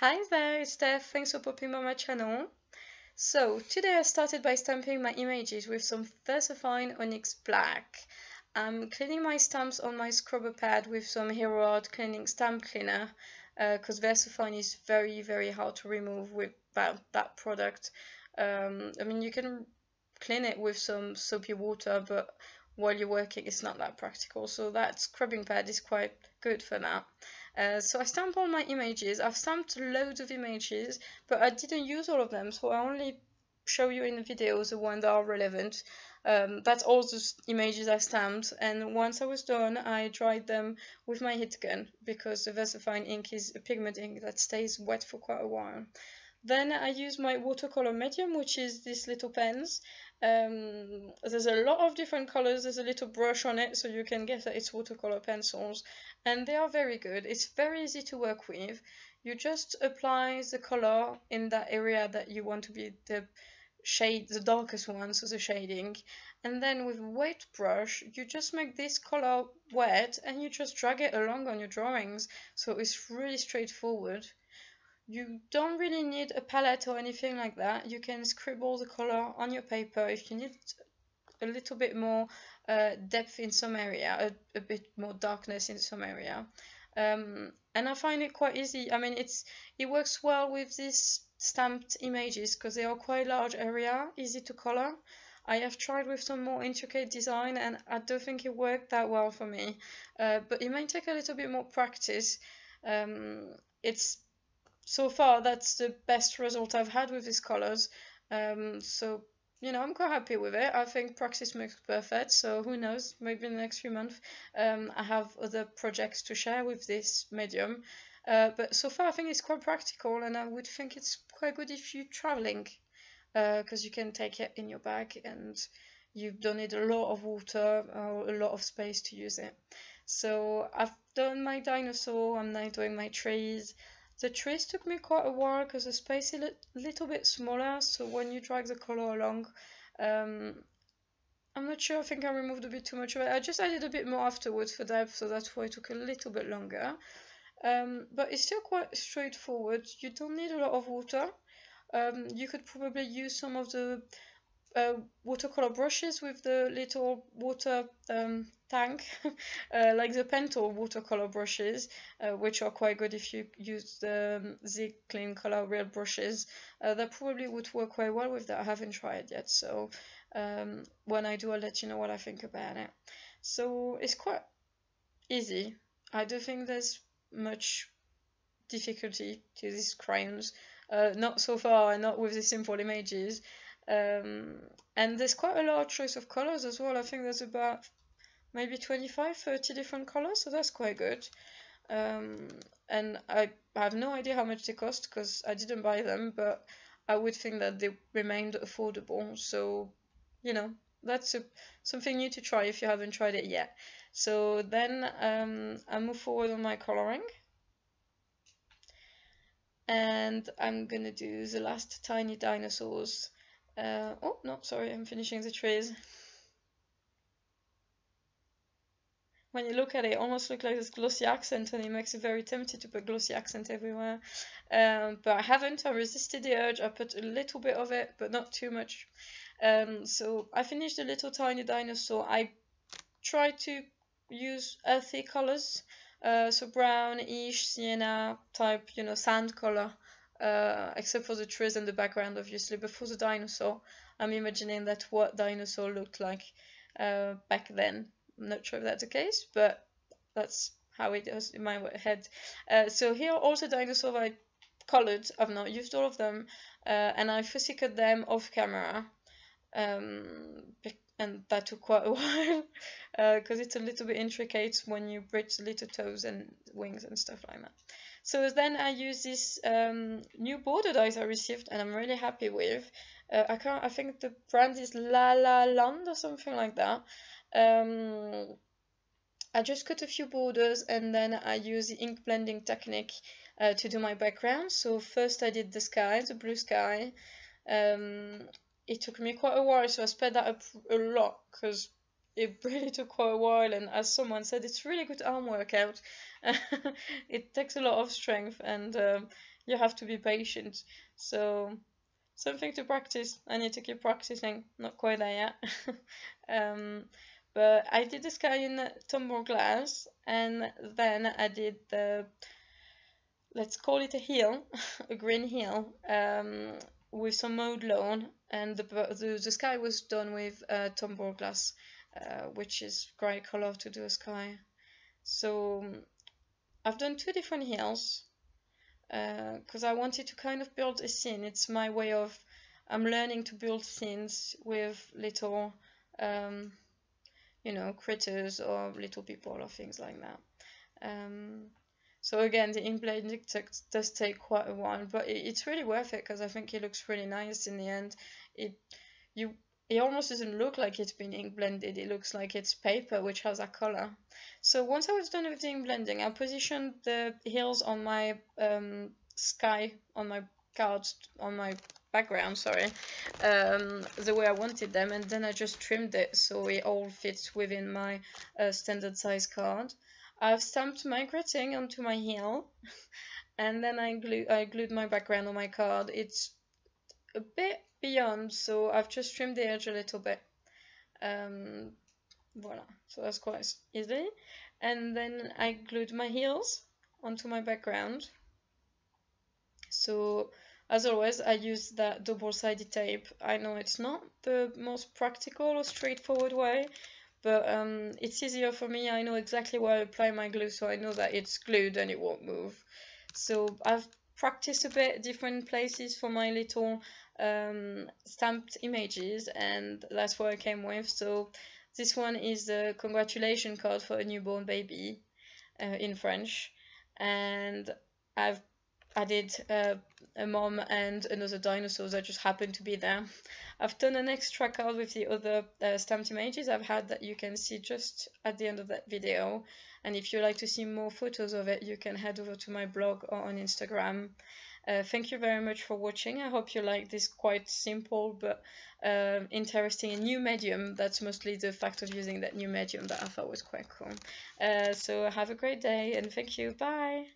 Hi there, it's Steph. Thanks for popping by my channel. So, today I started by stamping my images with some VersaFine Onyx Black. I'm cleaning my stamps on my scrubber pad with some Hero Art cleaning stamp cleaner because VersaFine is very hard to remove with that product. I mean, you can clean it with some soapy water, but while you're working, it's not that practical. So that scrubbing pad is quite good for that. So I stamped all my images. I've stamped loads of images, but I didn't use all of them, so I only show you in the videos the ones that are relevant. That's all the images I stamped, and once I was done, I dried them with my heat gun because the VersaFine ink is a pigment ink that stays wet for quite a while. Then I use my watercolor medium, which is these little pens. There's a lot of different colors. There's a little brush on it, so you can guess that it's watercolor pencils. And they are very good. It's very easy to work with. You just apply the color in that area that you want to be the shade, the darkest one, so the shading. And then with a wet brush, you just make this color wet and you just drag it along on your drawings. So it's really straightforward. You don't really need a palette or anything like that. You can scribble the color on your paper. If you need a little bit more depth in some area, a bit more darkness in some area. And I find it quite easy. I mean, it works well with these stamped images because they are quite large area, easy to color. I have tried with some more intricate design and I don't think it worked that well for me. But it might take a little bit more practice. It's so far that's the best result I've had with these colors. So I'm quite happy with it. I think practice makes perfect, so who knows, maybe in the next few months I have other projects to share with this medium. But so far I think it's quite practical, and I would think it's quite good if you're traveling, because you can take it in your bag and you don't need a lot of water or a lot of space to use it. So I've done my dinosaur, I'm now doing my trees. The trees took me quite a while because the space is a little bit smaller, so when you drag the color along, I'm not sure, I think I removed a bit too much of it. I just added a bit more afterwards for depth, so that's why it took a little bit longer. But it's still quite straightforward. You don't need a lot of water. You could probably use some of the watercolor brushes with the little water tank, like the Pentel watercolor brushes, which are quite good if you use the Clean Color Real brushes. That probably would work quite well with that. I haven't tried yet, so when I do, I'll let you know what I think about it. So it's quite easy. I don't think there's much difficulty to these crayons. Not so far, not with the simple images. And there's quite a large choice of colors as well. I think there's about maybe 25-30 different colors, so that's quite good. And I have no idea how much they cost because I didn't buy them, but I would think that they remained affordable. So that's something new to try if you haven't tried it yet. So then I move forward on my coloring, and I'm gonna do the last tiny dinosaurs. Oh no, sorry, I'm finishing the trees. When you look at it, it almost looks like this glossy accent, and it makes it very tempting to put glossy accent everywhere. But I haven't. I resisted the urge. I put a little bit of it, but not too much. So I finished the little tiny dinosaur. I tried to use earthy colors, so brownish, sienna type, sand color. Except for the trees and the background, obviously. But for the dinosaur, I'm imagining that what dinosaur looked like back then. I'm not sure if that's the case, but that's how it was in my head. So here are all the dinosaurs I colored. I've not used all of them, and I fussy cut them off camera. And that took quite a while because it's a little bit intricate when you bridge the little toes and wings and stuff like that. So then I use this new border dies I received, and I'm really happy with. I think the brand is La La Land or something like that. I just cut a few borders, and then I use the ink blending technique to do my background. So first I did the sky, the blue sky. It took me quite a while, so I sped that up a lot because it really took quite a while, and as someone said, it's really good arm workout. It takes a lot of strength, and you have to be patient. So something to practice. I need to keep practicing. Not quite there yet. um, but I did the sky in tumble glass, and then I did the, let's call it a hill, a green hill, with some mowed lawn, and the sky was done with tumble glass, which is great color to do a sky. So I've done two different hills because I wanted to kind of build a scene. It's my way of, I'm learning to build scenes with little, critters or little people or things like that. So again, the ink blending does take quite a while, but it's really worth it because I think it looks really nice in the end. It you it almost doesn't look like it's been ink blended. It looks like it's paper which has a color. So once I was done with the ink blending, I positioned the hills on my sky, on my cards, on my background, sorry, the way I wanted them, and then I just trimmed it so it all fits within my standard size card. I've stamped my grading onto my hill, and then I glued my background on my card. It's a bit beyond, so I've just trimmed the edge a little bit. Voila, so that's quite easy. And then I glued my heels onto my background. So as always, I use that double-sided tape. I know it's not the most practical or straightforward way, but it's easier for me. I know exactly where I apply my glue, so I know that it's glued and it won't move. So I've practiced a bit different places for my little stamped images, and that's what I came with. So this one is a congratulation card for a newborn baby in French, and I've added a mom and another dinosaur that just happened to be there. I've done an extra card with the other stamped images I've had that you can see just at the end of that video. And if you'd like to see more photos of it, you can head over to my blog or on Instagram. Thank you very much for watching. I hope you like this quite simple but interesting and new medium. That's mostly the fact of using that new medium that I thought was quite cool. So have a great day and thank you. Bye!